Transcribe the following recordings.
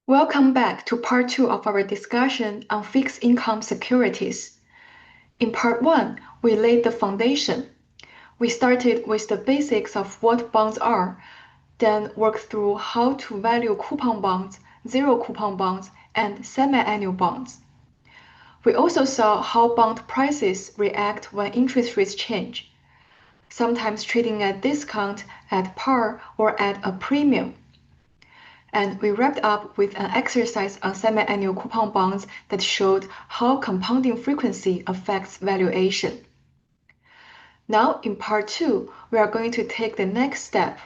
Welcome back to part 2 of our discussion on fixed income securities. In part 1, we laid the foundation. We started with the basics of what bonds are, then worked through how to value coupon bonds, zero coupon bonds, and semi-annual bonds. We also saw how bond prices react when interest rates change, sometimes trading at discount, at par, or at a premium. And we wrapped up with an exercise on semi-annual coupon bonds that showed how compounding frequency affects valuation. Now, in part 2, we are going to take the next step.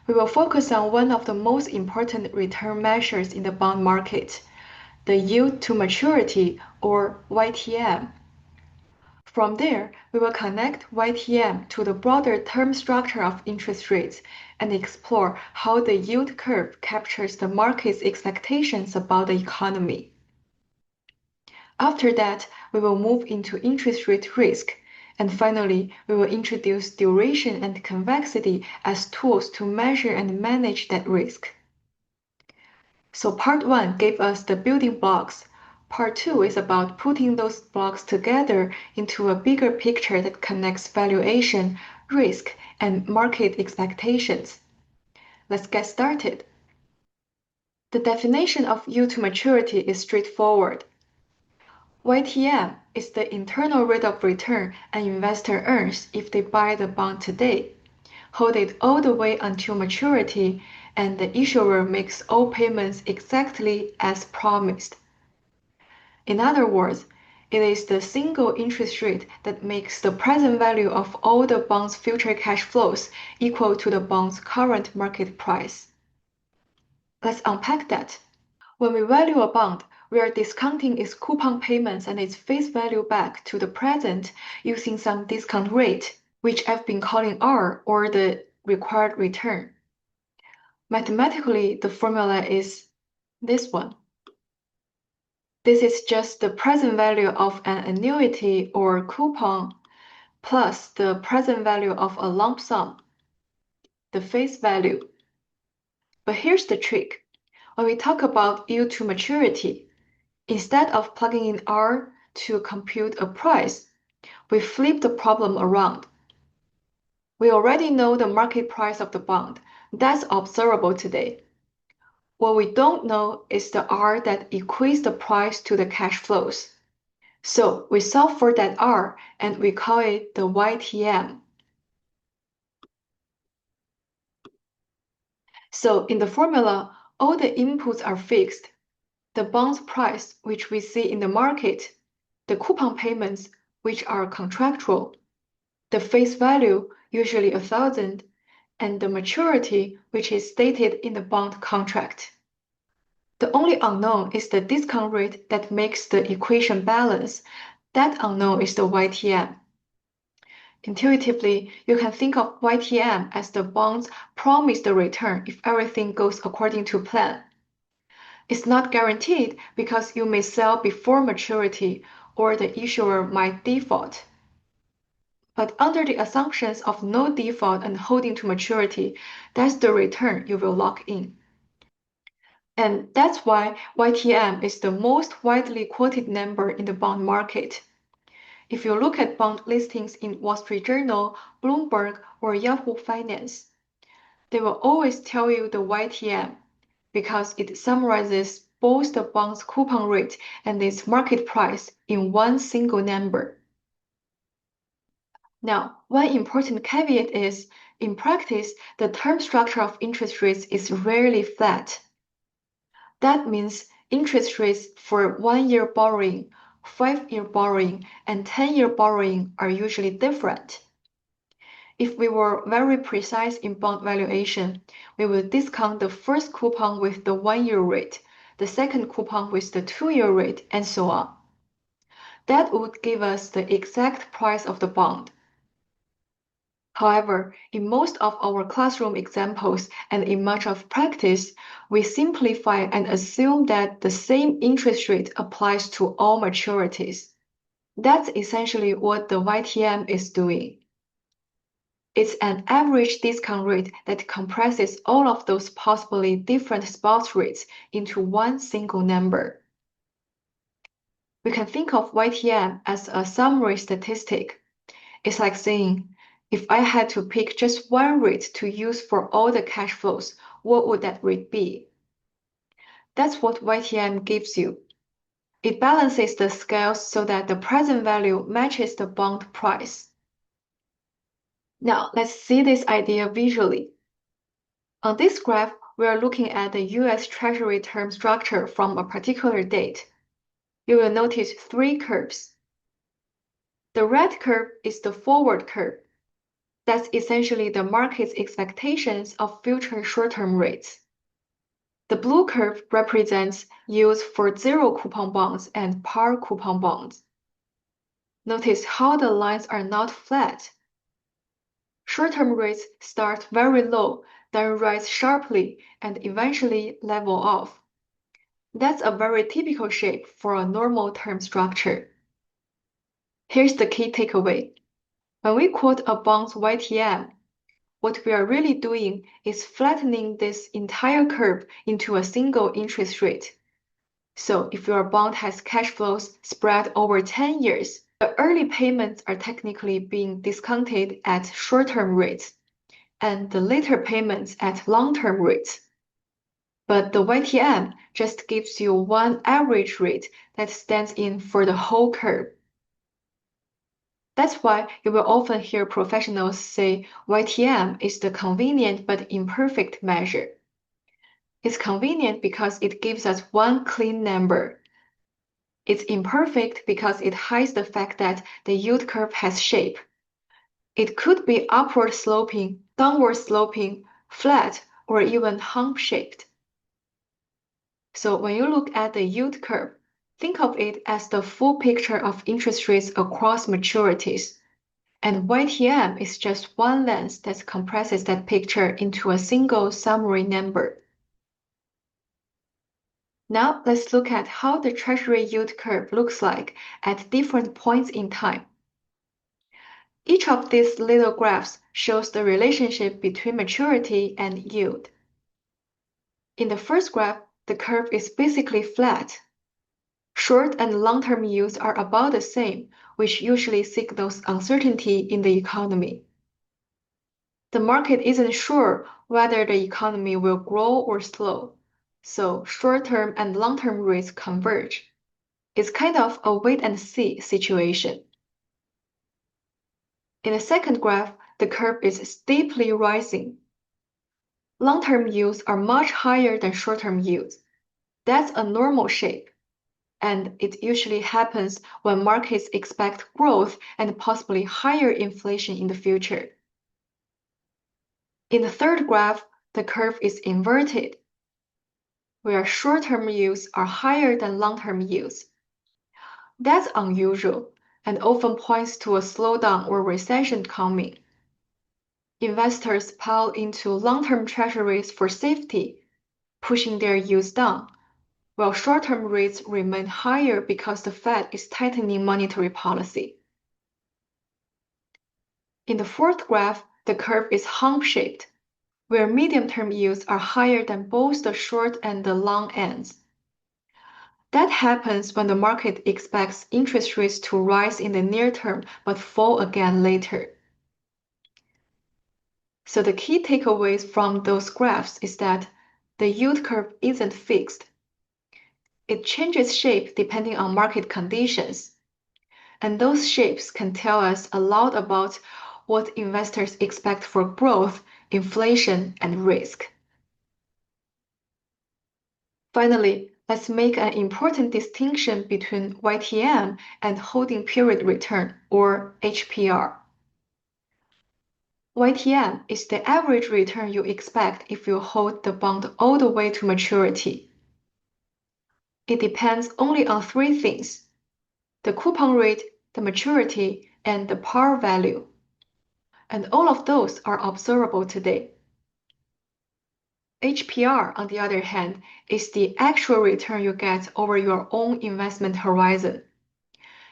We will focus on one of the most important return measures in the bond market, the yield to maturity, or YTM. From there, we will connect YTM to the broader term structure of interest rates and explore how the yield curve captures the market's expectations about the economy. After that, we will move into interest rate risk, and finally, we will introduce duration and convexity as tools to measure and manage that risk. So part 1 gave us the building blocks. Part 2 is about putting those blocks together into a bigger picture that connects valuation, risk, and market expectations. Let's get started. The definition of yield to maturity is straightforward. YTM is the internal rate of return an investor earns if they buy the bond today, hold it all the way until maturity, and the issuer makes all payments exactly as promised. In other words, it is the single interest rate that makes the present value of all the bond's future cash flows equal to the bond's current market price. Let's unpack that. When we value a bond, we are discounting its coupon payments and its face value back to the present using some discount rate, which I've been calling R, or the required return. Mathematically, the formula is this one. This is just the present value of an annuity or coupon plus the present value of a lump sum, the face value. But here's the trick. When we talk about yield to maturity, instead of plugging in R to compute a price, we flip the problem around. We already know the market price of the bond. That's observable today. What we don't know is the R that equates the price to the cash flows. So we solve for that R and we call it the YTM. So in the formula, all the inputs are fixed. The bond's price, which we see in the market, the coupon payments, which are contractual, the face value, usually 1,000, and the maturity, which is stated in the bond contract. The only unknown is the discount rate that makes the equation balance. That unknown is the YTM. Intuitively, you can think of YTM as the bond's promised return if everything goes according to plan. It's not guaranteed because you may sell before maturity or the issuer might default. But under the assumptions of no default and holding to maturity, that's the return you will lock in. And that's why YTM is the most widely quoted number in the bond market. If you look at bond listings in Wall Street Journal, Bloomberg, or Yahoo Finance, they will always tell you the YTM because it summarizes both the bond's coupon rate and its market price in one single number. Now, one important caveat is, in practice, the term structure of interest rates is rarely flat. That means interest rates for 1-year borrowing, 5-year borrowing, and 10-year borrowing are usually different. If we were very precise in bond valuation, we would discount the first coupon with the 1-year rate, the second coupon with the 2-year rate, and so on. That would give us the exact price of the bond. However, in most of our classroom examples and in much of practice, we simplify and assume that the same interest rate applies to all maturities. That's essentially what the YTM is doing. It's an average discount rate that compresses all of those possibly different spot rates into one single number. We can think of YTM as a summary statistic. It's like saying, if I had to pick just one rate to use for all the cash flows, what would that rate be? That's what YTM gives you. It balances the scales so that the present value matches the bond price. Now, let's see this idea visually. On this graph, we are looking at the US Treasury term structure from a particular date. You will notice three curves. The red curve is the forward curve. That's essentially the market's expectations of future short-term rates. The blue curve represents yields for zero coupon bonds and par coupon bonds. Notice how the lines are not flat. Short-term rates start very low, then rise sharply and eventually level off. That's a very typical shape for a normal term structure. Here's the key takeaway. When we quote a bond's YTM, what we are really doing is flattening this entire curve into a single interest rate. So if your bond has cash flows spread over 10 years, the early payments are technically being discounted at short-term rates, and the later payments at long-term rates. But the YTM just gives you one average rate that stands in for the whole curve. That's why you will often hear professionals say YTM is the convenient but imperfect measure. It's convenient because it gives us one clean number. It's imperfect because it hides the fact that the yield curve has shape. It could be upward sloping, downward sloping, flat, or even hump-shaped. So when you look at the yield curve, think of it as the full picture of interest rates across maturities. And YTM is just one lens that compresses that picture into a single summary number. Now let's look at how the Treasury yield curve looks like at different points in time. Each of these little graphs shows the relationship between maturity and yield. In the first graph, the curve is basically flat. Short and long-term yields are about the same, which usually signals uncertainty in the economy. The market isn't sure whether the economy will grow or slow, so short-term and long-term rates converge. It's kind of a wait-and-see situation. In the second graph, the curve is steeply rising. Long-term yields are much higher than short-term yields. That's a normal shape, and it usually happens when markets expect growth and possibly higher inflation in the future. In the third graph, the curve is inverted, where short-term yields are higher than long-term yields. That's unusual and often points to a slowdown or recession coming. Investors pile into long-term treasuries for safety, pushing their yields down, while short-term rates remain higher because the Fed is tightening monetary policy. In the fourth graph, the curve is hump-shaped, where medium-term yields are higher than both the short and the long ends. That happens when the market expects interest rates to rise in the near term but fall again later. So the key takeaways from those graphs is that the yield curve isn't fixed. It changes shape depending on market conditions. And those shapes can tell us a lot about what investors expect for growth, inflation, and risk. Finally, let's make an important distinction between YTM and holding period return, or HPR. YTM is the average return you expect if you hold the bond all the way to maturity. It depends only on three things: the coupon rate, the maturity, and the par value. And all of those are observable today. HPR, on the other hand, is the actual return you get over your own investment horizon.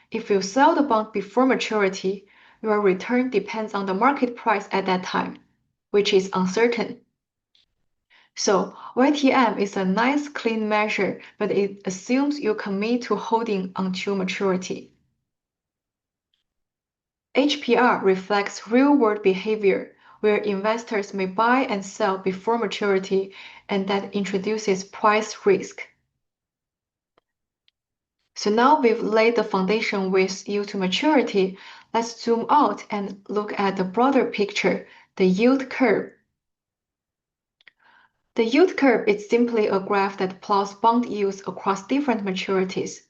If you sell the bond before maturity, your return depends on the market price at that time, which is uncertain. So YTM is a nice clean measure, but it assumes you commit to holding until maturity. HPR reflects real-world behavior, where investors may buy and sell before maturity, and that introduces price risk. So now we've laid the foundation with yield to maturity. Let's zoom out and look at the broader picture, the yield curve. The yield curve is simply a graph that plots bond yields across different maturities.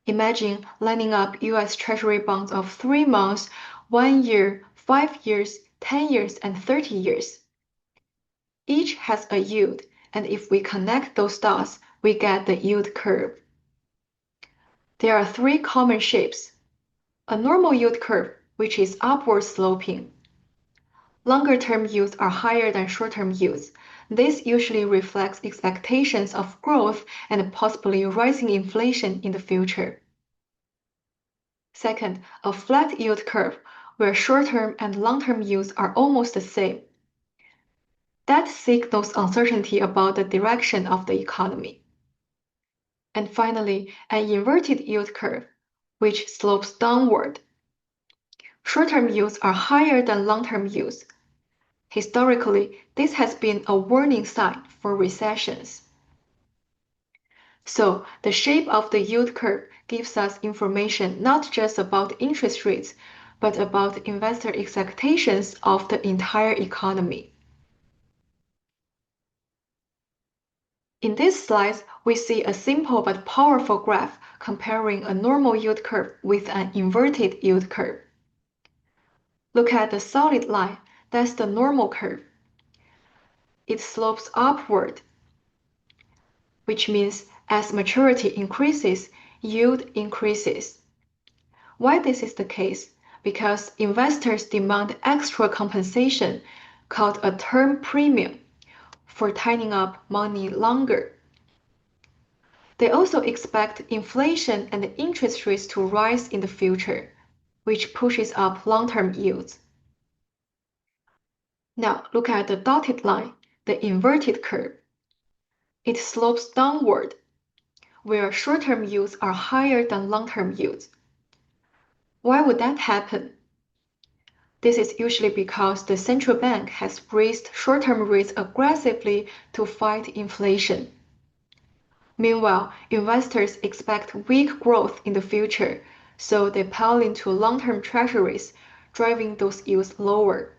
Imagine lining up US Treasury bonds of 3 months, 1 year, 5 years, 10 years, and 30 years. Each has a yield, and if we connect those dots, we get the yield curve. There are 3 common shapes. A normal yield curve, which is upward sloping. Longer-term yields are higher than short-term yields. This usually reflects expectations of growth and possibly rising inflation in the future. Second, a flat yield curve, where short-term and long-term yields are almost the same. That signals uncertainty about the direction of the economy. And finally, an inverted yield curve, which slopes downward. Short-term yields are higher than long-term yields. Historically, this has been a warning sign for recessions. So, the shape of the yield curve gives us information not just about interest rates, but about investor expectations of the entire economy. In this slide, we see a simple but powerful graph comparing a normal yield curve with an inverted yield curve. Look at the solid line, that's the normal curve. It slopes upward, which means as maturity increases, yield increases. Why this is the case? Because investors demand extra compensation called a term premium for tying up money longer. They also expect inflation and interest rates to rise in the future, which pushes up long-term yields. Now look at the dotted line, the inverted curve. It slopes downward, where short-term yields are higher than long-term yields. Why would that happen? This is usually because the central bank has raised short-term rates aggressively to fight inflation. Meanwhile, investors expect weak growth in the future, so they pile into long-term treasuries, driving those yields lower.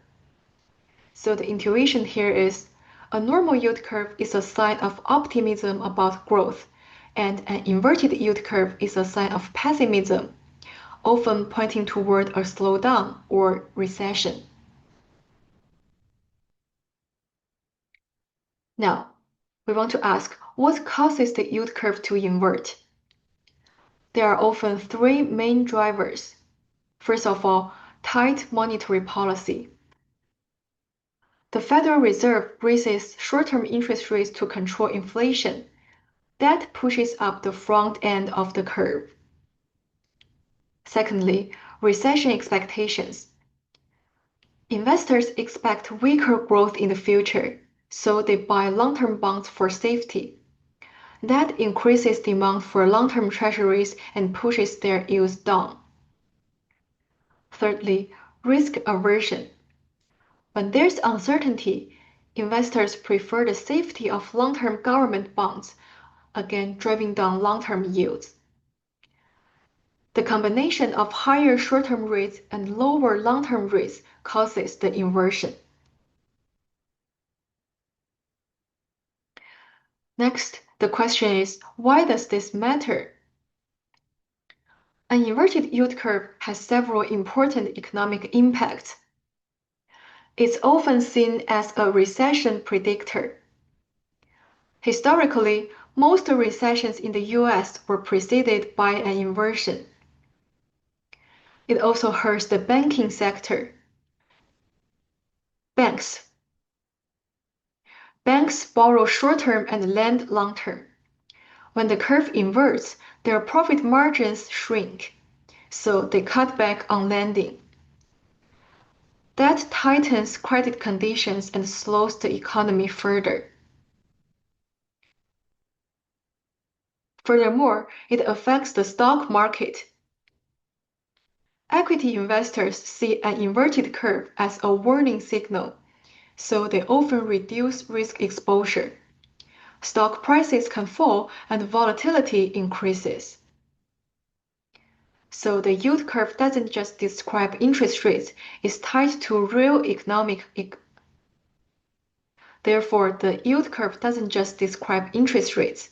So the intuition here is, a normal yield curve is a sign of optimism about growth, and an inverted yield curve is a sign of pessimism, often pointing toward a slowdown or recession. Now, we want to ask, what causes the yield curve to invert? There are often 3 main drivers. First of all, tight monetary policy. The Federal Reserve raises short-term interest rates to control inflation. That pushes up the front end of the curve. Secondly, recession expectations. Investors expect weaker growth in the future, so they buy long-term bonds for safety. That increases demand for long-term treasuries and pushes their yields down. Thirdly, risk aversion. When there's uncertainty, investors prefer the safety of long-term government bonds, again driving down long-term yields. The combination of higher short-term rates and lower long-term rates causes the inversion. Next, the question is, why does this matter? An inverted yield curve has several important economic impacts. It's often seen as a recession predictor. Historically, most recessions in the US were preceded by an inversion. It also hurts the banking sector. Banks borrow short-term and lend long-term. When the curve inverts, their profit margins shrink. so they cut back on lending. That tightens credit conditions and slows the economy further. Furthermore, it affects the stock market. Equity investors see an inverted curve as a warning signal, so they often reduce risk exposure. Stock prices can fall and volatility increases. So the yield curve doesn't just describe interest rates, it's tied to real economic. Therefore, the yield curve doesn't just describe interest rates.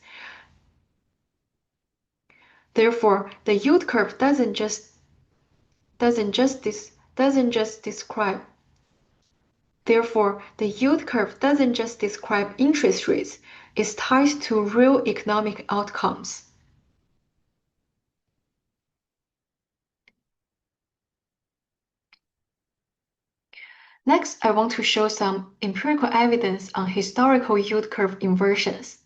Therefore, the yield curve doesn't just describe. Therefore, the yield curve doesn't just describe interest rates, it's tied to real economic outcomes. Next, I want to show some empirical evidence on historical yield curve inversions.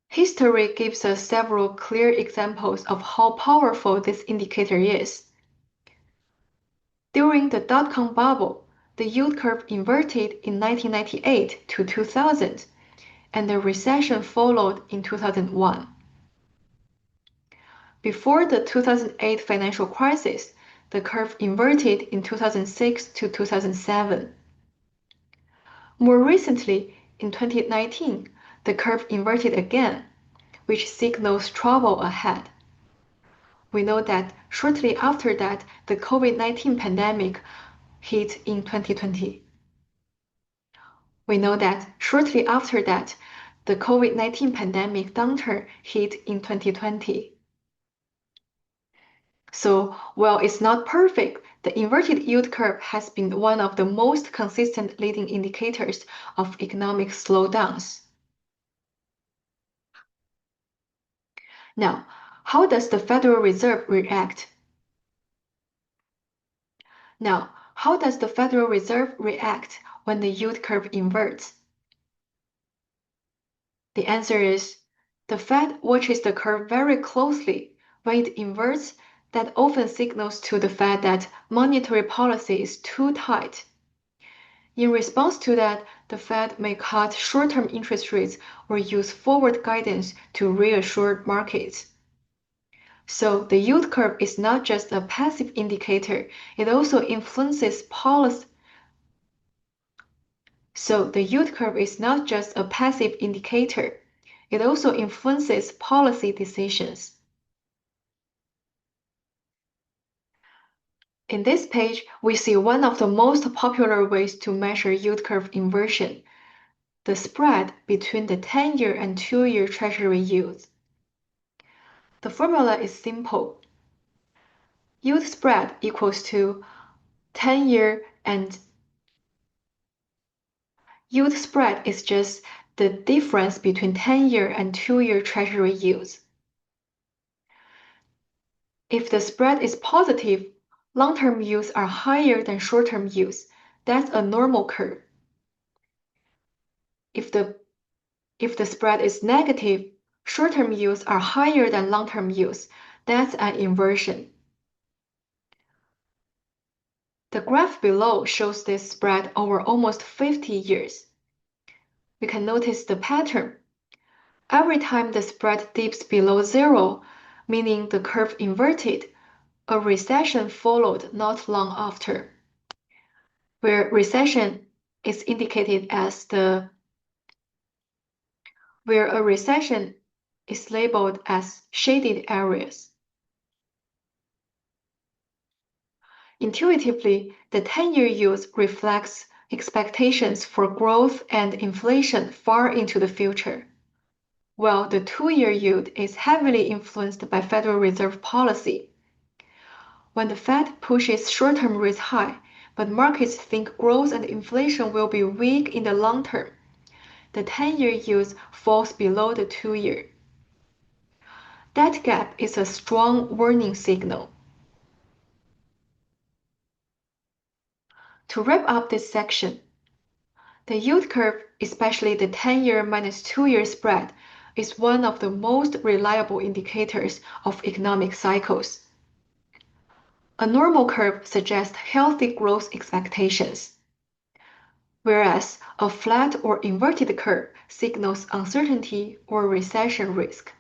History gives us several clear examples of how powerful this indicator is. During the dot-com bubble, the yield curve inverted in 1998 to 2000, and the recession followed in 2001. Before the 2008 financial crisis, the curve inverted in 2006 to 2007. More recently, in 2019, the curve inverted again, which signals trouble ahead. We know that shortly after that, the COVID-19 pandemic hit in 2020. We know that shortly after that, the COVID-19 pandemic downturn hit in 2020. So, while it's not perfect, the inverted yield curve has been one of the most consistent leading indicators of economic slowdowns. Now, how does the Federal Reserve react? Now, how does the Federal Reserve react when the yield curve inverts? The answer is, the Fed watches the curve very closely. When it inverts, that often signals to the Fed that monetary policy is too tight. In response to that, the Fed may cut short-term interest rates or use forward guidance to reassure markets. So the yield curve is not just a passive indicator, it also influences policy. So the yield curve is not just a passive indicator, it also influences policy decisions. In this page, we see one of the most popular ways to measure yield curve inversion, the spread between the 10-year and 2-year Treasury yields. The formula is simple. Yield spread equals to 10-year and yield spread is just the difference between 10-year and 2-year Treasury yields. If the spread is positive, long-term yields are higher than short-term yields. That's a normal curve. If the spread is negative, short-term yields are higher than long-term yields. That's an inversion. The graph below shows this spread over almost 50 years. We can notice the pattern. Every time the spread dips below zero, meaning the curve inverted, a recession followed not long after, where recession is indicated as where a recession is labeled as shaded areas. Intuitively, the 10-year yield reflects expectations for growth and inflation far into the future, while the 2-year yield is heavily influenced by Federal Reserve policy. When the Fed pushes short-term rates high, but markets think growth and inflation will be weak in the long term, the 10-year yield falls below the 2-year. That gap is a strong warning signal. To wrap up this section, the yield curve, especially the 10-year minus 2-year spread, is one of the most reliable indicators of economic cycles. A normal curve suggests healthy growth expectations, whereas a flat or inverted curve signals uncertainty or recession risk.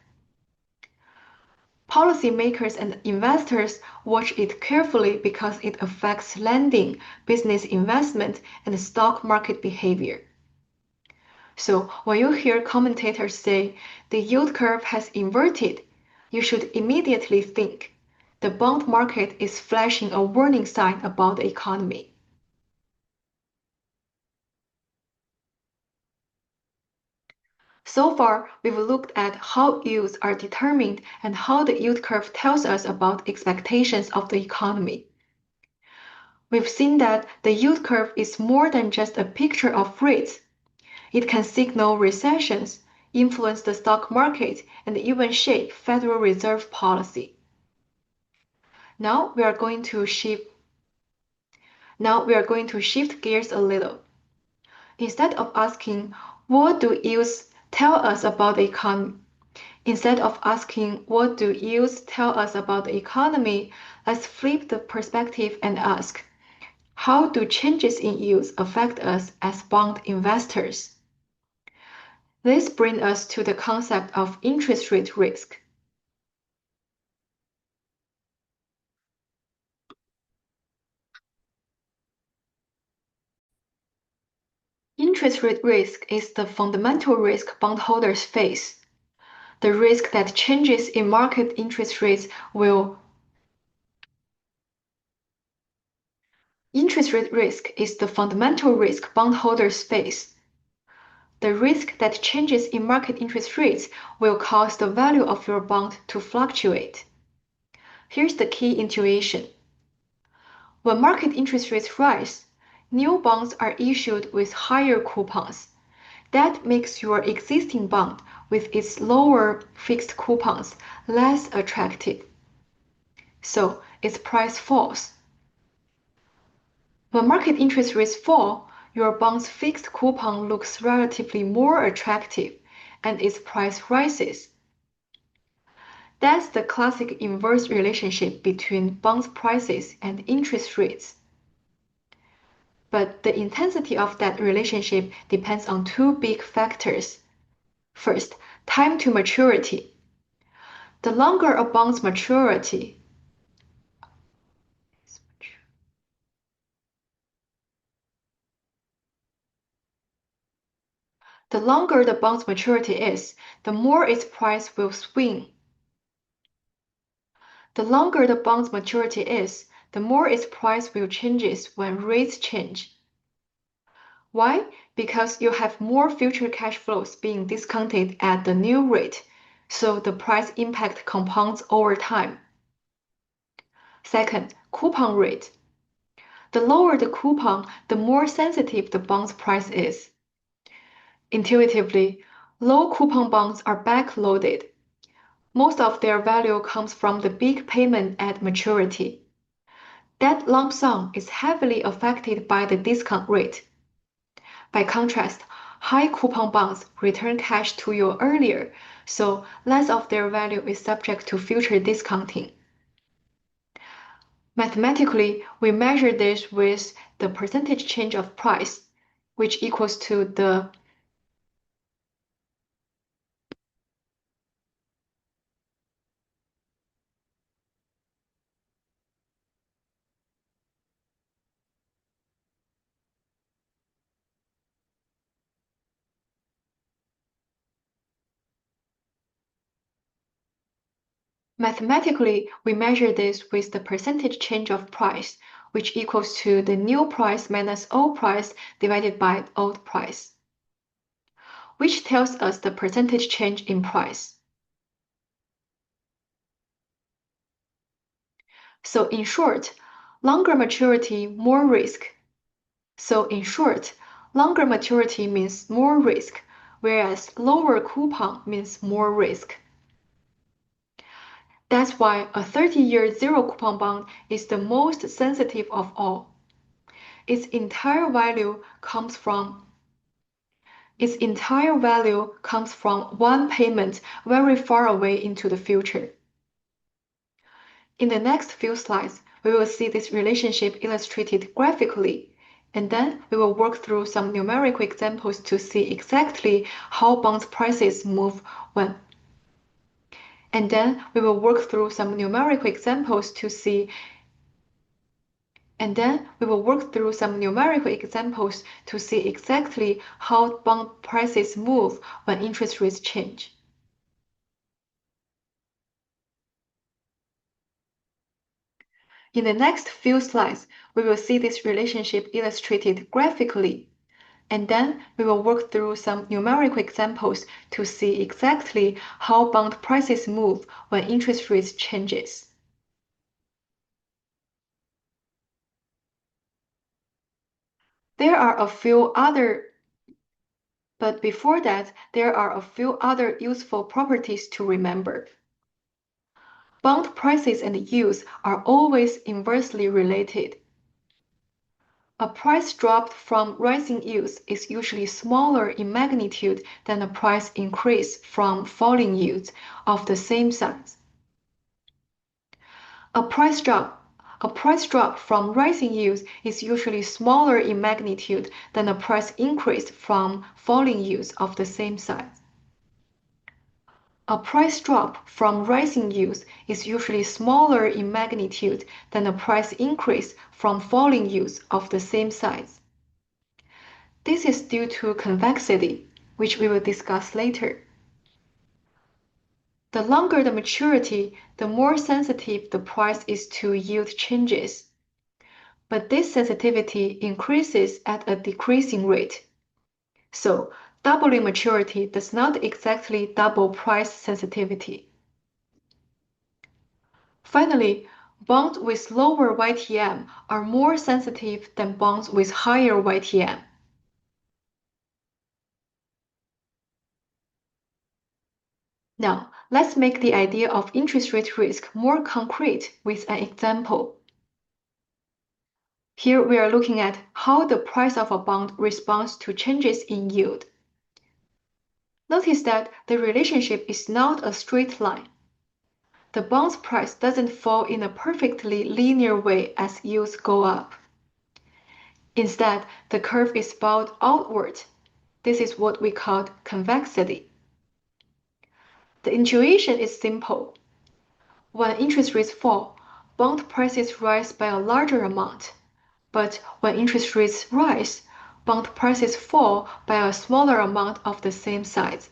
Policymakers and investors watch it carefully because it affects lending, business investment, and stock market behavior. So when you hear commentators say the yield curve has inverted, you should immediately think the bond market is flashing a warning sign about the economy. So far, we've looked at how yields are determined and how the yield curve tells us about expectations of the economy. We've seen that the yield curve is more than just a picture of rates. It can signal recessions, influence the stock market, and even shape Federal Reserve policy. Now we are going to shift gears a little. Instead of asking, what do yields tell us about the economy? Let's flip the perspective and ask, how do changes in yields affect us as bond investors? This brings us to the concept of interest rate risk. Interest rate risk is the fundamental risk bondholders face. The risk that changes in market interest rates will Interest rate risk is the fundamental risk bondholders face. The risk that changes in market interest rates will cause the value of your bond to fluctuate. Here's the key intuition. When market interest rates rise, new bonds are issued with higher coupons. That makes your existing bond with its lower fixed coupons less attractive. So its price falls. When market interest rates fall, your bond's fixed coupon looks relatively more attractive and its price rises. That's the classic inverse relationship between bonds prices and interest rates. But the intensity of that relationship depends on two big factors. First, time to maturity. The longer a bond's maturity, the longer the bond's maturity is, the more its price will swing. The longer the bond's maturity is, the more its price will change when rates change. Why? Because you have more future cash flows being discounted at the new rate, so the price impact compounds over time. Second, coupon rate. The lower the coupon, the more sensitive the bond's price is. Intuitively, low coupon bonds are backloaded. Most of their value comes from the big payment at maturity. That lump sum is heavily affected by the discount rate. By contrast, high coupon bonds return cash to you earlier, so less of their value is subject to future discounting. Mathematically, we measure this with the percentage change of price, which equals to the Mathematically, we measure this with the percentage change of price, which equals to the new price minus old price divided by old price, which tells us the percentage change in price. So in short, longer maturity, more risk. Longer maturity means more risk, whereas lower coupon means more risk. That's why a 30-year zero coupon bond is the most sensitive of all. Its entire value comes from Its entire value comes from one payment very far away into the future. In the next few slides, we will see this relationship illustrated graphically, and then we will work through some numerical examples to see exactly how bond prices move when. And then we will work through some numerical examples to see exactly how bond prices move when interest rates change. In the next few slides, we will see this relationship illustrated graphically, and then we will work through some numerical examples to see exactly how bond prices move when interest rates changes. But before that, there are a few other useful properties to remember. Bond prices and yields are always inversely related. A price drop from rising yields is usually smaller in magnitude than a price increase from falling yields of the same size. A price drop from rising yields is usually smaller in magnitude than a price increase from falling yields of the same size. A price drop from rising yields is usually smaller in magnitude than a price increase from falling yields of the same size. This is due to convexity, which we will discuss later. The longer the maturity, the more sensitive the price is to yield changes. But this sensitivity increases at a decreasing rate. So, doubling maturity does not exactly double price sensitivity. Finally, bonds with lower YTM are more sensitive than bonds with higher YTM. Now, let's make the idea of interest rate risk more concrete with an example. Here we are looking at how the price of a bond responds to changes in yield. Notice that the relationship is not a straight line. The bond's price doesn't fall in a perfectly linear way as yields go up. Instead, the curve is bowed outward. This is what we call convexity. The intuition is simple. When interest rates fall, bond prices rise by a larger amount. But when interest rates rise, bond prices fall by a smaller amount of the same size.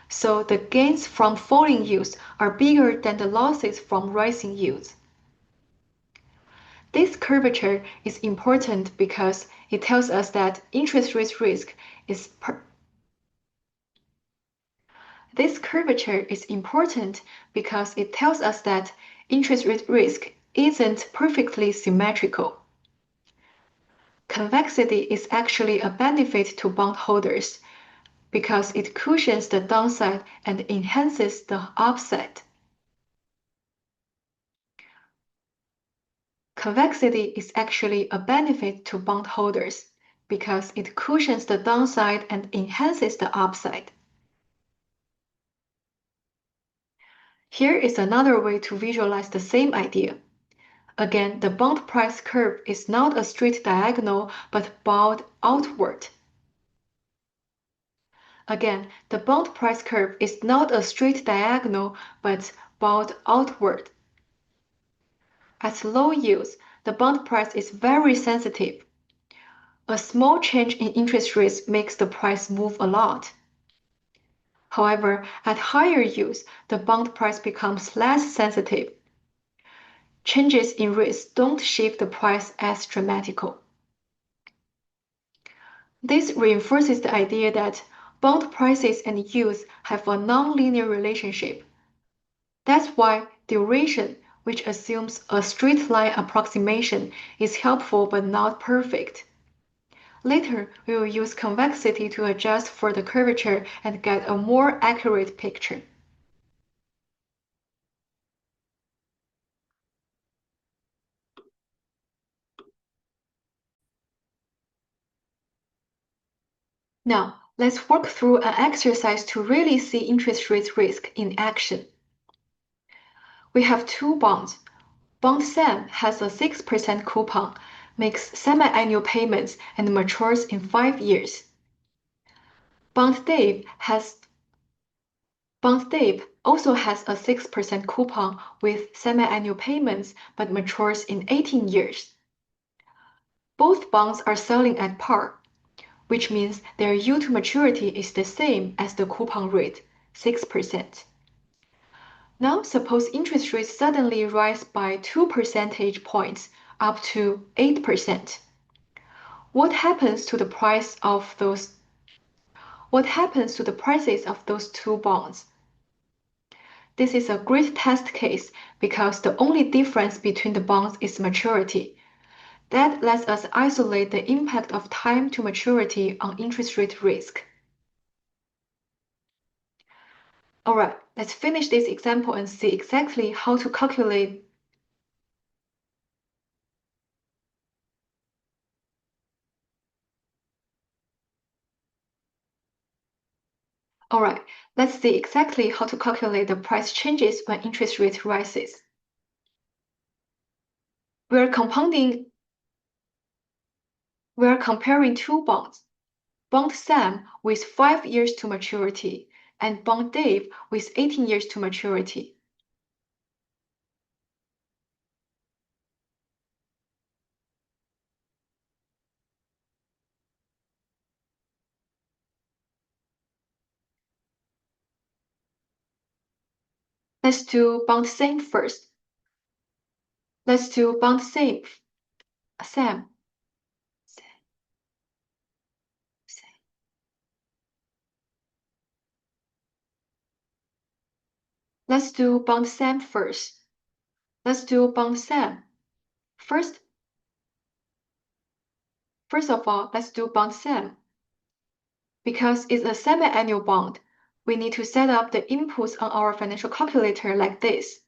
So the gains from falling yields are bigger than the losses from rising yields. This curvature is important because it tells us that interest rate risk is This curvature is important because it tells us that interest rate risk isn't perfectly symmetrical. Convexity is actually a benefit to bondholders because it cushions the downside and enhances the upside. Convexity is actually a benefit to bondholders because it cushions the downside and enhances the upside. Here is another way to visualize the same idea. Again, the bond price curve is not a straight diagonal but bowed outward. Again, the bond price curve is not a straight diagonal but bowed outward. At low yields, the bond price is very sensitive. A small change in interest rates makes the price move a lot. However, at higher yields, the bond price becomes less sensitive. Changes in rates don't shift the price as dramatically. This reinforces the idea that bond prices and yields have a nonlinear relationship. That's why duration, which assumes a straight line approximation, is helpful but not perfect. Later, we will use convexity to adjust for the curvature and get a more accurate picture. Now, Let's work through an exercise to really see interest rate risk in action. We have two bonds. Bond Sam has a 6% coupon, makes semi-annual payments, and matures in 5 years. Bond Dave also has a 6% coupon with semi-annual payments but matures in 18 years. Both bonds are selling at par, which means their yield to maturity is the same as the coupon rate, 6%. Now suppose interest rates suddenly rise by 2 percentage points up to 8%. What happens to the prices of those two bonds? This is a great test case because the only difference between the bonds is maturity. That lets us isolate the impact of time to maturity on interest rate risk. Alright, let's finish this example and see exactly how to calculate. Alright, let's see exactly how to calculate the price changes when interest rate rises. We are comparing two bonds. Bond Sam with 5 years to maturity and Bond Dave with 18 years to maturity. Let's do Bond Sam first. Let's do Bond Sam. Let's do Bond Sam first. Let's do Bond Sam. First of all, let's do Bond Sam. Because it's a semi-annual bond, we need to set up the inputs on our financial calculator like this.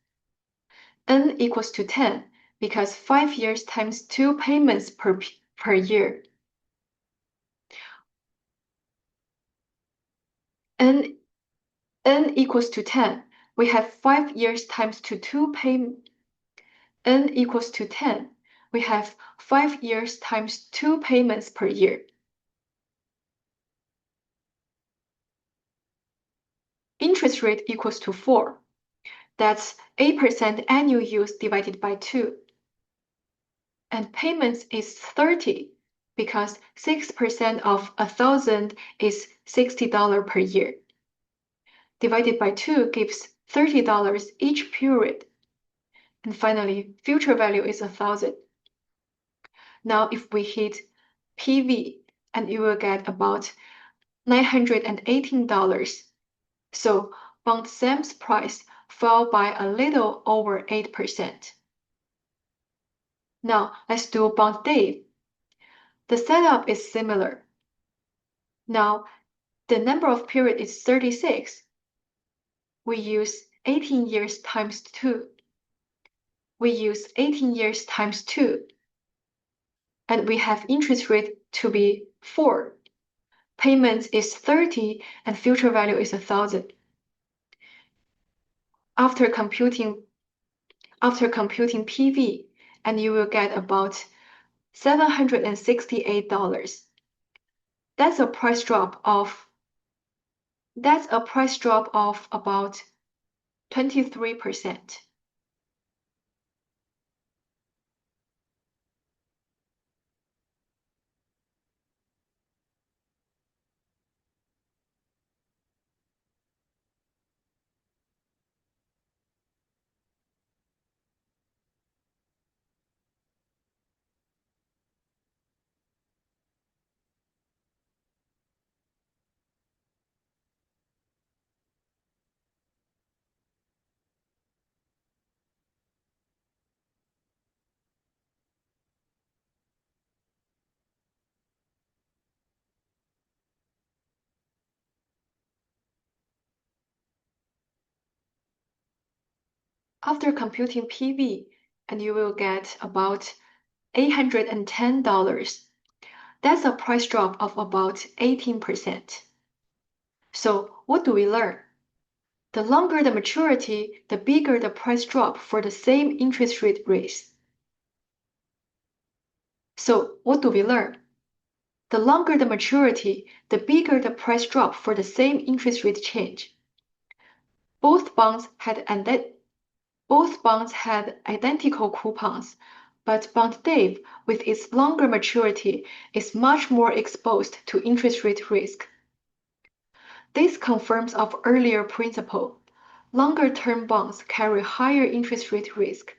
N equals to 10 because 5 years times 2 payments per year. N equals to 10. We have 5 years times 2 payments. N equals to 10. We have 5 years times 2 payments per year. Interest rate equals to 4. That's 8% annual yield divided by 2. And payments is 30 because 6% of 1,000 is $60 per year. Divided by 2 gives $30 each period. And finally, future value is 1,000. Now if we hit PV, and you will get about $918. So Bond Sam's price fell by a little over 8%. Now let's do Bond Dave. The setup is similar. Now the number of period is 36. We use 18 years times 2. We use 18 years times 2. And we have interest rate to be 4. Payments is 30 and future value is 1,000. After computing PV, and you will get about $768. That's a price drop of about 23%. After computing PV, and you will get about $810. That's a price drop of about 18%. So what do we learn? The longer the maturity, the bigger the price drop for the same interest rate raise. So what do we learn? The longer the maturity, the bigger the price drop for the same interest rate change. Both bonds had identical coupons, but Bond Dave, with its longer maturity, is much more exposed to interest rate risk. This confirms our earlier principle. Longer-term bonds carry higher interest rate risk.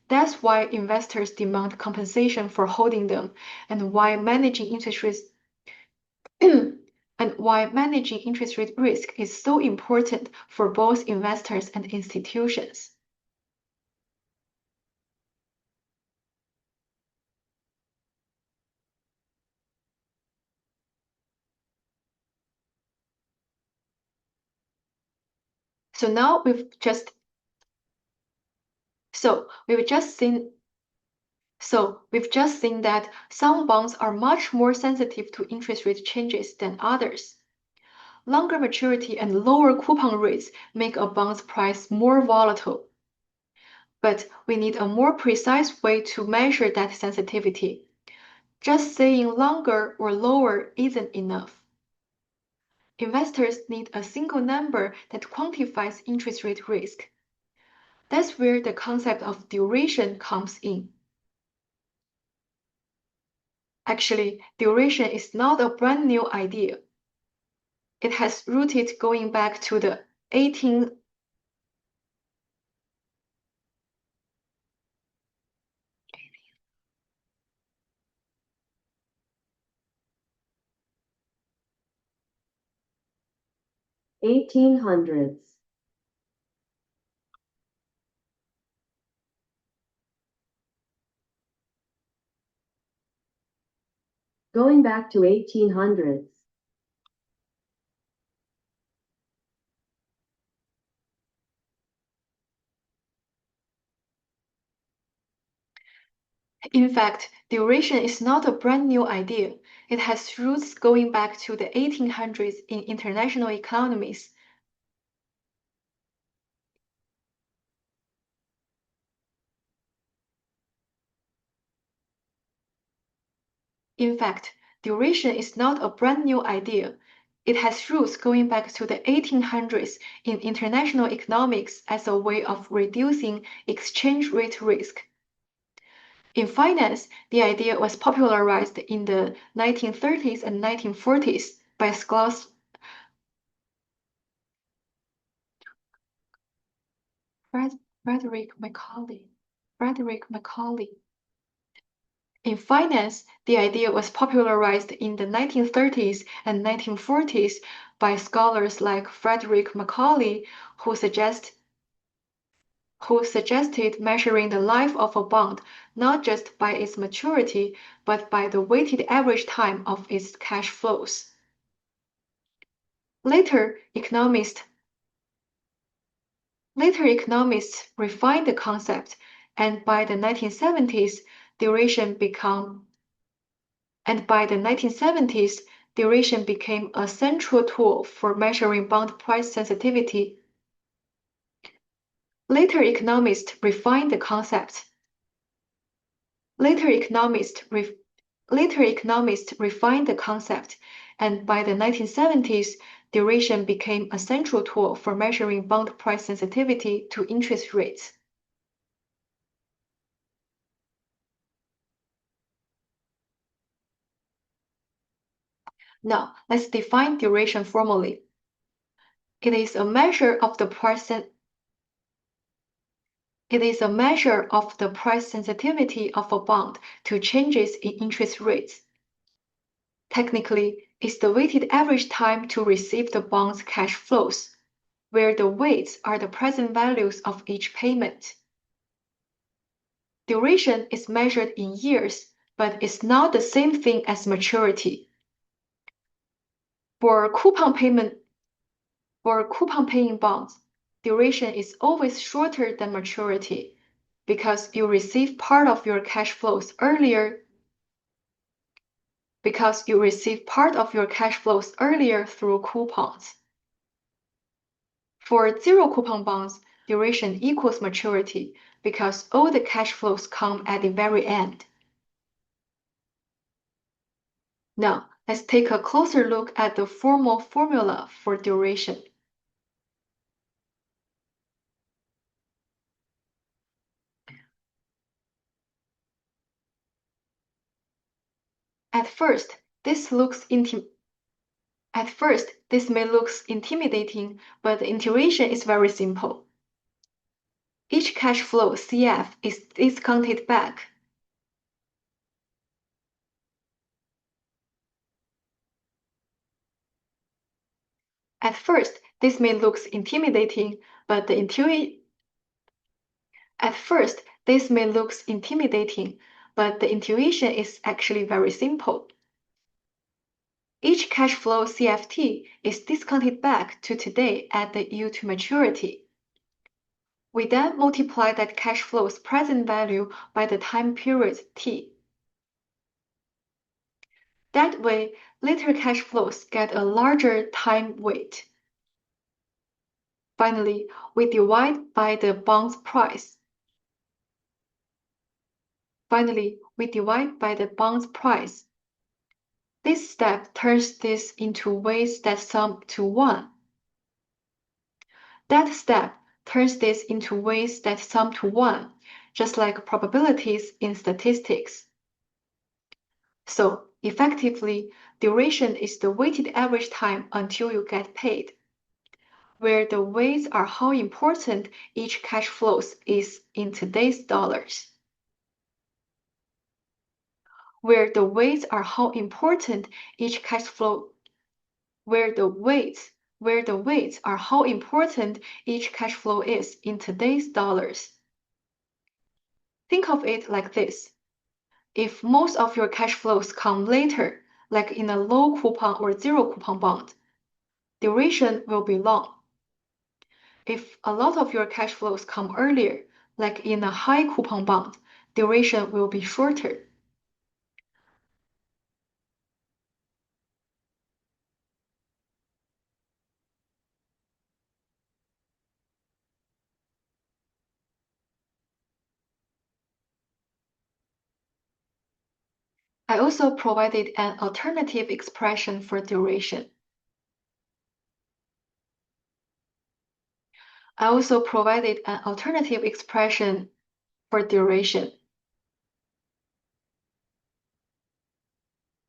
That's why investors demand compensation for holding them, and why managing interest rates and why managing interest rate risk is so important for both investors and institutions. So now we've just seen that some bonds are much more sensitive to interest rate changes than others. Longer maturity and lower coupon rates make a bond's price more volatile. But we need a more precise way to measure that sensitivity. Just saying longer or lower isn't enough. Investors need a single number that quantifies interest rate risk. That's where the concept of duration comes in. Actually, duration is not a brand new idea. It has rooted going back to the 1800s. Going back to 1800s. In fact, duration is not a brand new idea. It has roots going back to the 1800s in international economies. In fact, duration is not a brand new idea. It has roots going back to the 1800s in international economics as a way of reducing exchange rate risk. In finance, the idea was popularized in the 1930s and 1940s by scholars Frederick Macaulay. In finance, the idea was popularized in the 1930s and 1940s by scholars like Frederick Macaulay, who suggested measuring the life of a bond not just by its maturity, but by the weighted average time of its cash flows. Later economists refined the concept, and by the 1970s, duration became a central tool for measuring bond price sensitivity. Later economists refined the concept. Later economists refined the concept, and by the 1970s, duration became a central tool for measuring bond price sensitivity to interest rates. Now, let's define duration formally. It is a measure of the price sensitivity of a bond to changes in interest rates. Technically, it's the weighted average time to receive the bond's cash flows, where the weights are the present values of each payment. Duration is measured in years, but it's not the same thing as maturity. For coupon paying bonds, duration is always shorter than maturity because you receive part of your cash flows earlier through coupons. For zero coupon bonds, duration equals maturity because all the cash flows come at the very end. Now, let's take a closer look at the formal formula for duration. At first, this may look intimidating, but the intuition is very simple. Each cash flow CF is discounted back. At first, this may look intimidating, but the intuition is actually very simple. Each cash flow CFT is discounted back to today at the yield to maturity. We then multiply that cash flow's present value by the time period T. That way, later cash flows get a larger time weight. Finally, we divide by the bond's price. This step turns this into weights that sum to 1. That step turns this into weights that sum to 1, just like probabilities in statistics. So, effectively, duration is the weighted average time until you get paid, where the weights are how important each cash flows is in today's dollars. Where the weights are how important each cash flow is in today's dollars. Think of it like this. If most of your cash flows come later, like in a low coupon or zero coupon bond, duration will be long. If a lot of your cash flows come earlier, like in a high coupon bond, duration will be shorter. I also provided an alternative expression for duration.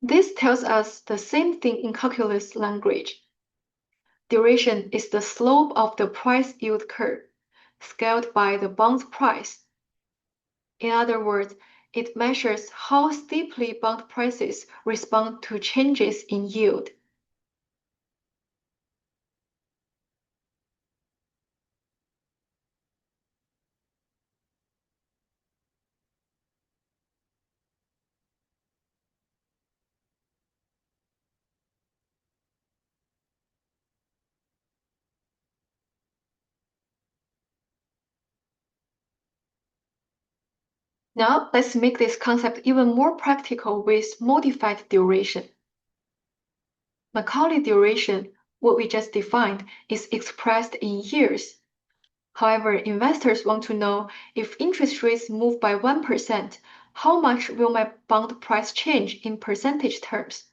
This tells us the same thing in calculus language. Duration is the slope of the price yield curve, scaled by the bond's price. In other words, it measures how steeply bond prices respond to changes in yield. Now, let's make this concept even more practical with modified duration. Macaulay duration, what we just defined, is expressed in years. However, investors want to know if interest rates move by 1%, how much will my bond price change in percentage terms?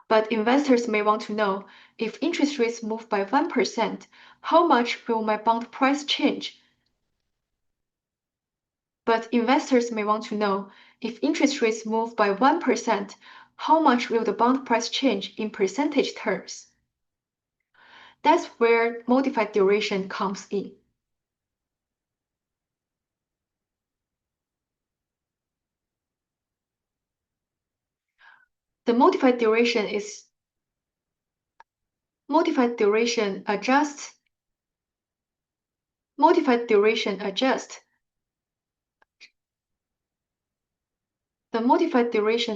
But investors may want to know if interest rates move by 1%, how much will my bond price change? But investors may want to know if interest rates move by 1%, how much will the bond price change in percentage terms? That's where modified duration comes in. The modified duration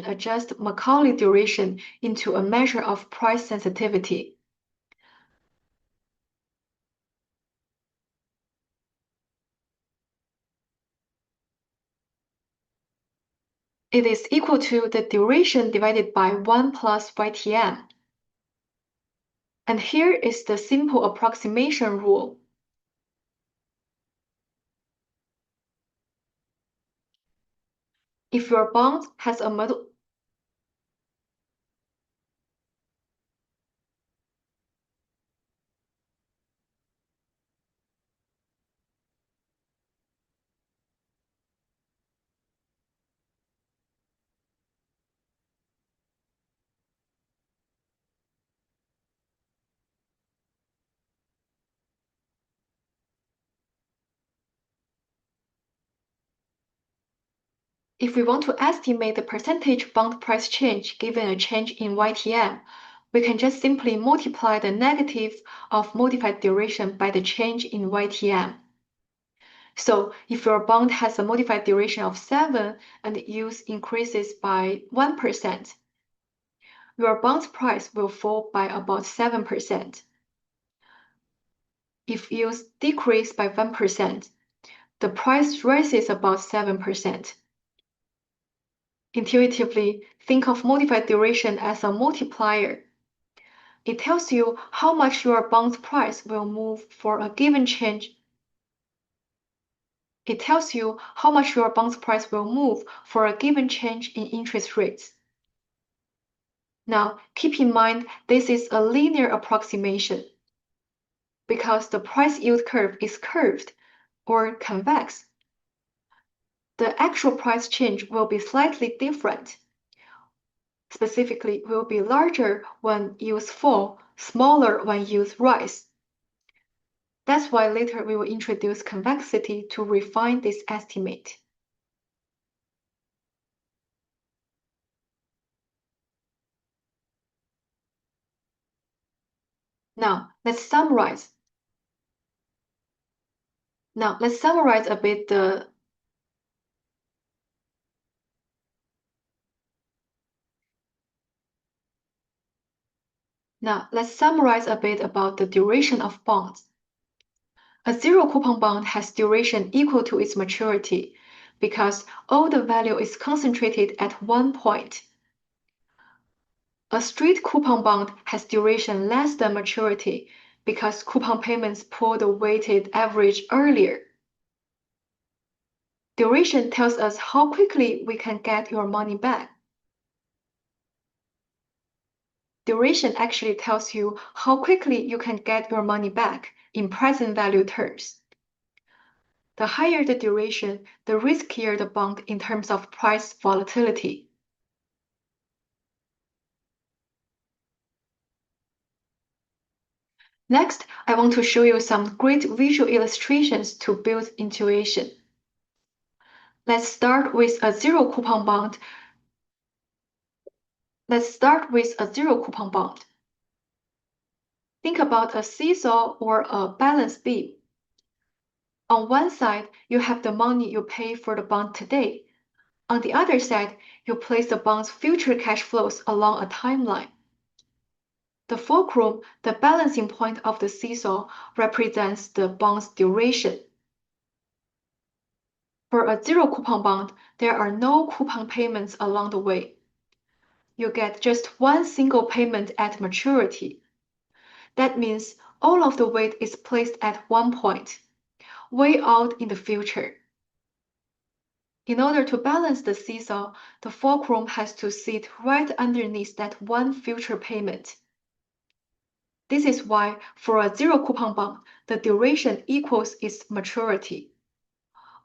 adjusts Macaulay duration into a measure of price sensitivity. It is equal to the duration divided by 1 plus YTM. And here is the simple approximation rule. If your bond has a model If we want to estimate the percentage bond price change given a change in YTM, we can just simply multiply the negative of modified duration by the change in YTM. So if your bond has a modified duration of 7 and use increases by 1%, your bond's price will fall by about 7%. If use decrease by 1%, the price rises about 7%. Intuitively, think of modified duration as a multiplier. It tells you how much your bond's price will move for a given change. It tells you how much your bond's price will move for a given change in interest rates. Now, keep in mind this is a linear approximation because the price yield curve is curved or convex. The actual price change will be slightly different. Specifically, will be larger when yields fall, smaller when yields rise. That's why later we will introduce convexity to refine this estimate. Now, let's summarize. A bit the Now, let's summarize a bit about the duration of bonds. A zero coupon bond has duration equal to its maturity because all the value is concentrated at one point. A straight coupon bond has duration less than maturity because coupon payments pull the weighted average earlier. Duration tells us how quickly we can get your money back. Duration actually tells you how quickly you can get your money back in present value terms. The higher the duration, the riskier the bond in terms of price volatility. Next, I want to show you some great visual illustrations to build intuition. Let's start with a zero coupon bond. Think about a seesaw or a balance beam. On one side, you have the money you pay for the bond today. On the other side, you place the bond's future cash flows along a timeline. The fulcrum, the balancing point of the seesaw, represents the bond's duration. For a zero coupon bond, there are no coupon payments along the way. You get just one single payment at maturity. That means all of the weight is placed at one point, way out in the future. In order to balance the seesaw, the fulcrum has to sit right underneath that one future payment. This is why for a zero coupon bond, the duration equals its maturity.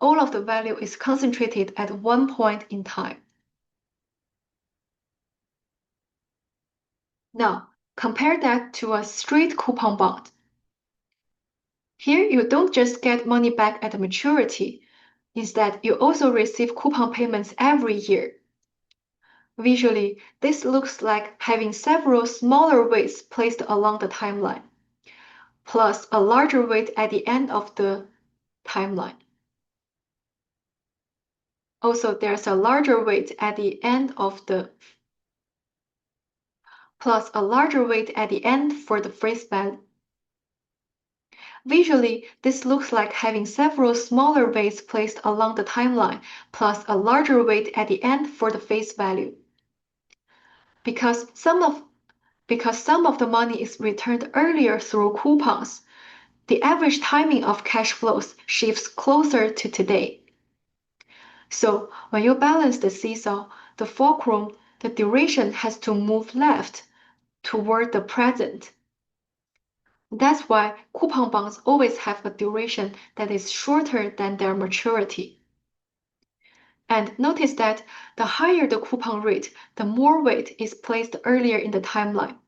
All of the value is concentrated at one point in time. Now, compare that to a straight coupon bond. Here, you don't just get money back at maturity. Instead, you also receive coupon payments every year. Visually, this looks like having several smaller weights placed along the timeline, plus a larger weight at the end of the timeline. Also, there's a larger weight at the end for the face value. Visually, this looks like having several smaller weights placed along the timeline, plus a larger weight at the end for the face value. Because Because some of the money is returned earlier through coupons, the average timing of cash flows shifts closer to today. So when you balance the seesaw, the fulcrum, the duration has to move left toward the present. That's why coupon bonds always have a duration that is shorter than their maturity. And notice that the higher the coupon rate, the more weight is placed earlier in the timeline,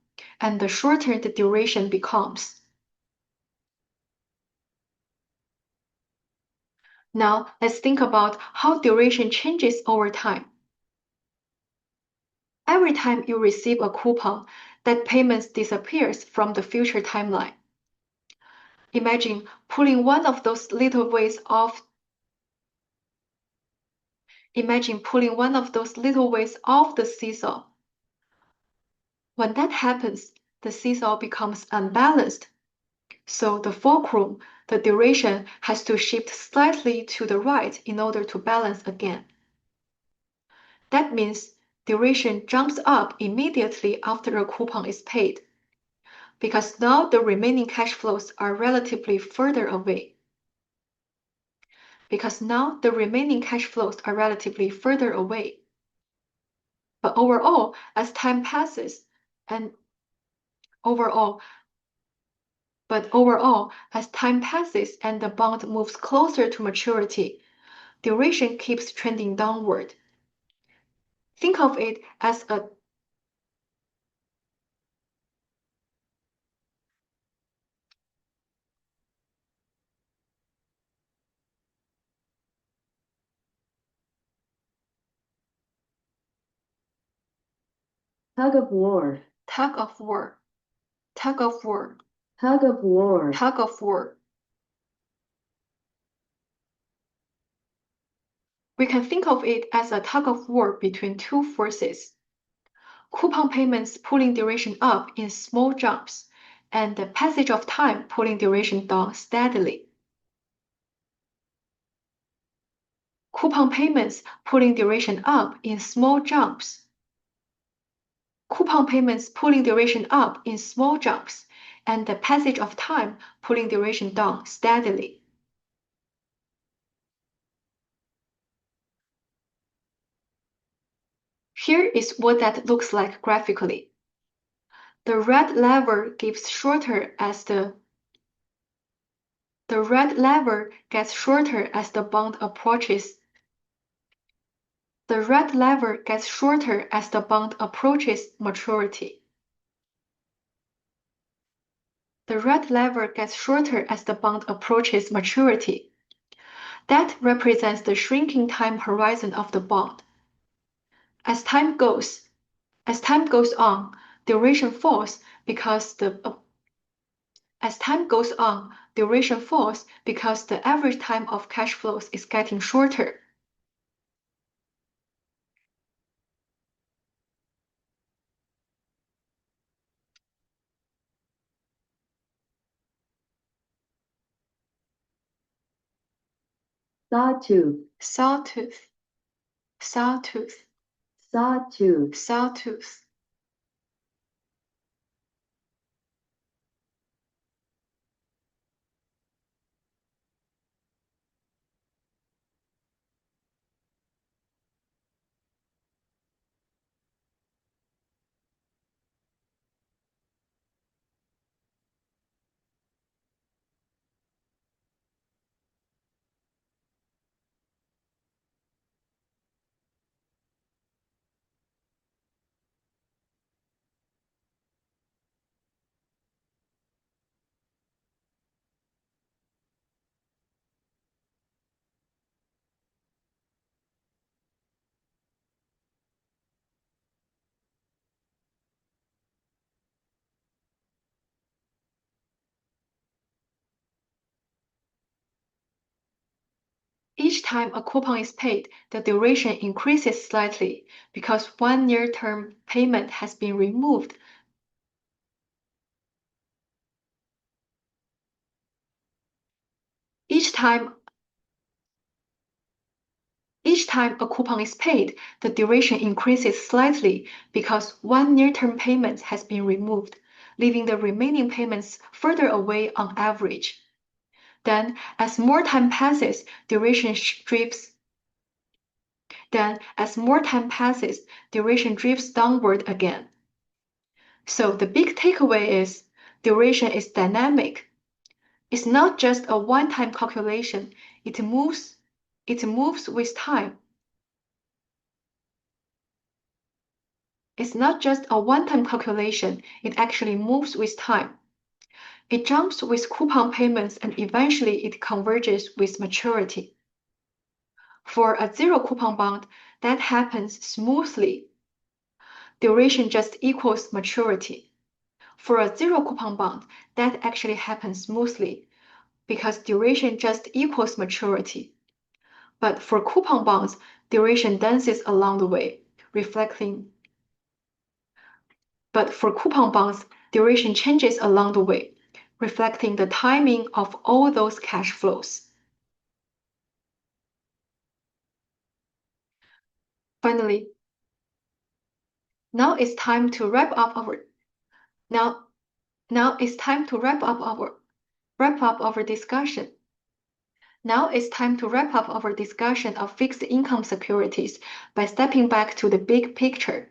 and the shorter the duration becomes. Now, let's think about how duration changes over time. Every time you receive a coupon, that payment disappears from the future timeline. Imagine pulling one of those little weights off the seesaw. When that happens, the seesaw becomes unbalanced. So the fulcrum, the duration, has to shift slightly to the right in order to balance again. That means duration jumps up immediately after a coupon is paid, because now the remaining cash flows are relatively further away. But overall, as time passes, and the bond moves closer to maturity, duration keeps trending downward. Think of it as a Tug of war. tug of war. Tug of war. We can think of it as a tug of war between two forces. Coupon payments pulling duration up in small jumps, and the passage of time pulling duration down steadily. Coupon payments pulling duration up in small jumps. And the passage of time pulling duration down steadily. Here is what that looks like graphically. The red lever gets shorter as the bond approaches. Maturity. That represents the shrinking time horizon of the bond. As time goes on, duration falls because the average time of cash flows is getting shorter. Sawtooth. Sawtooth. Each time a coupon is paid, the duration increases slightly because one near-term payment has been removed. Each each time a coupon is paid, the duration increases slightly because one near-term payment has been removed, leaving the remaining payments further away on average. Then, as more time passes, duration drifts downward again. So the big takeaway is duration is dynamic. It's not just a one-time calculation. It moves with time. It's not just a one-time calculation. It actually moves with time. It jumps with coupon payments and eventually it converges with maturity. For a zero coupon bond, that happens smoothly. Duration just equals maturity. For a zero coupon bond, that actually happens smoothly because duration just equals maturity. But for coupon bonds, duration dances along the way, But for coupon bonds, duration changes along the way, reflecting the timing of all those cash flows. Finally, now it's time to wrap up our discussion. Now it's time to wrap up our discussion of fixed income securities by stepping back to the big picture.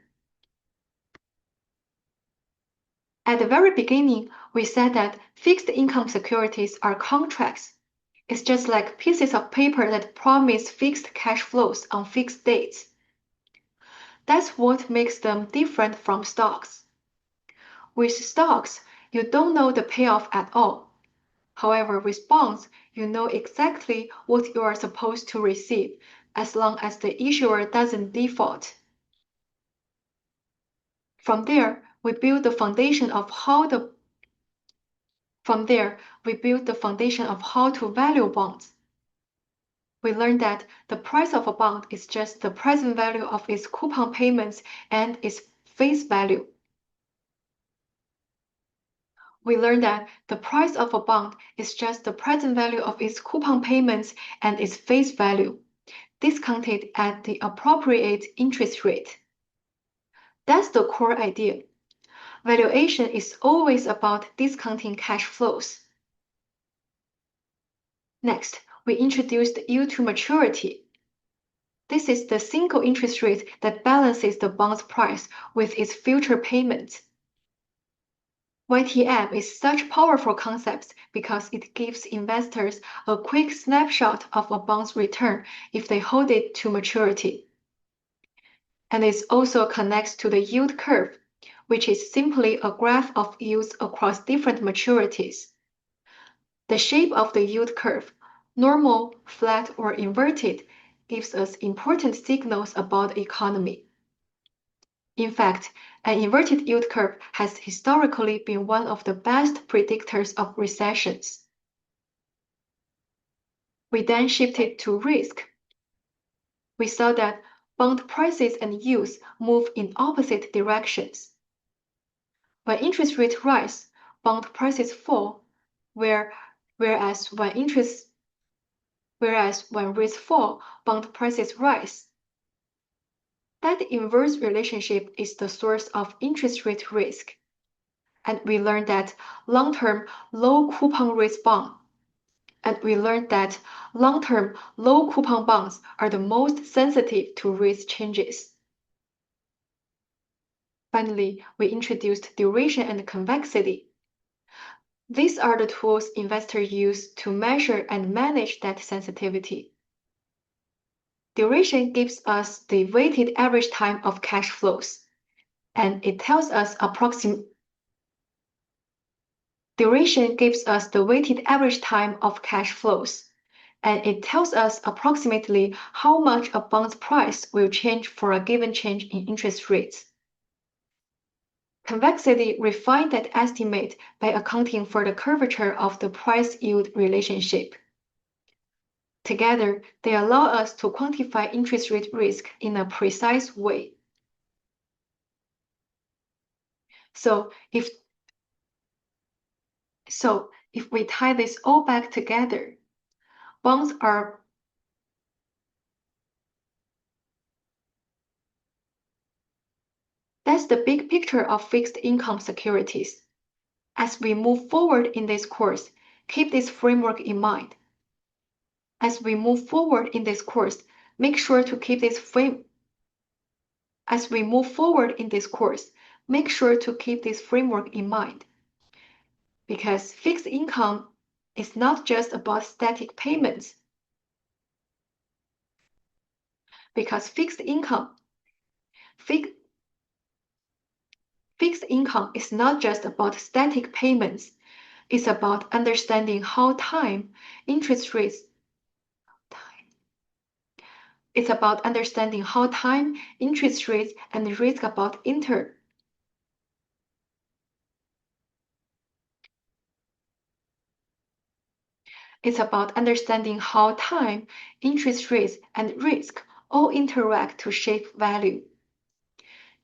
At the very beginning, we said that fixed income securities are contracts. It's just like pieces of paper that promise fixed cash flows on fixed dates. That's what makes them different from stocks. With stocks, you don't know the payoff at all. However, with bonds, you know exactly what you are supposed to receive as long as the issuer doesn't default. From there, we build the foundation of how to value bonds. We learned that the price of a bond is just the present value of its coupon payments and its face value. We learned that the price of a bond is just the present value of its coupon payments and its face value, discounted at the appropriate interest rate. That's the core idea. Valuation is always about discounting cash flows. Next, we introduced yield to maturity. This is the single interest rate that balances the bond's price with its future payments. YTM is such powerful concept because it gives investors a quick snapshot of a bond's return if they hold it to maturity. And it also connects to the yield curve, which is simply a graph of yields across different maturities. The shape of the yield curve, normal, flat, or inverted, gives us important signals about the economy. In fact, an inverted yield curve has historically been one of the best predictors of recessions. We then shifted to risk. We saw that bond prices and yields move in opposite directions. When interest rates rise, bond prices fall, whereas when rates fall, bond prices rise. That inverse relationship is the source of interest rate risk. And we learned that long-term low coupon bonds are the most sensitive to rate changes. Finally, we introduced duration and convexity. These are the tools investors use to measure and manage that sensitivity. Duration gives us the weighted average time of cash flows, and it tells us Duration gives us the weighted average time of cash flows, and it tells us approximately how much a bond's price will change for a given change in interest rates. Convexity refines that estimate by accounting for the curvature of the price-yield relationship. Together, they allow us to quantify interest rate risk in a precise way. So if we tie this all back together, bonds are That's the big picture of fixed income securities. As we move forward in this course, keep this framework in mind. As we move forward in this course, make sure to keep this framework in mind. Because fixed income is not just about static payments. Because fixed income is not just about static payments. It's about understanding how It's about understanding how time, interest rates, and risk about It's about understanding how time, interest rates, and risk all interact to shape value.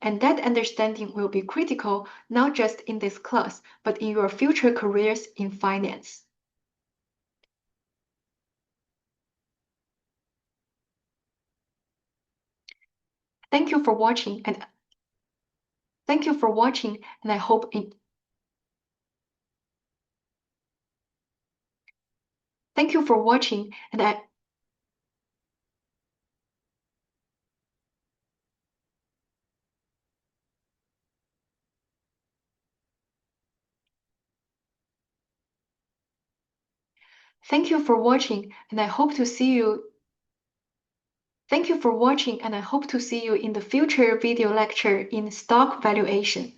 And that understanding will be critical not just in this class, but in your future careers in finance. Thank you for watching, and I hope Thank you for watching, and I Thank you for watching, and I hope to see you. Thank you for watching, and I hope to see you in the future video lecture in stock valuation.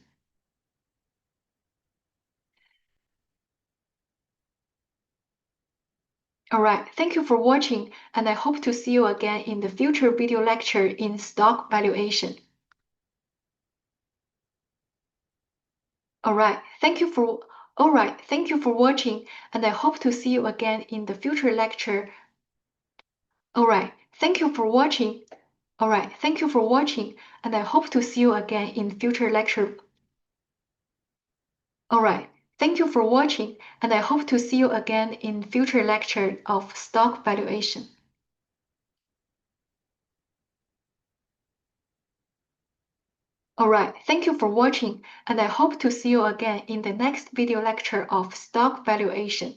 Alright, thank you for watching, and I hope to see you again in the future video lecture in stock valuation. Alright, thank you for watching, and I hope to see you again in the future lecture. Alright, thank you for watching. And I hope to see you again in future lecture. Alright, thank you for watching, and I hope to see you again in future lecture of stock valuation. Alright, thank you for watching, and I hope to see you again in the next video lecture of stock valuation.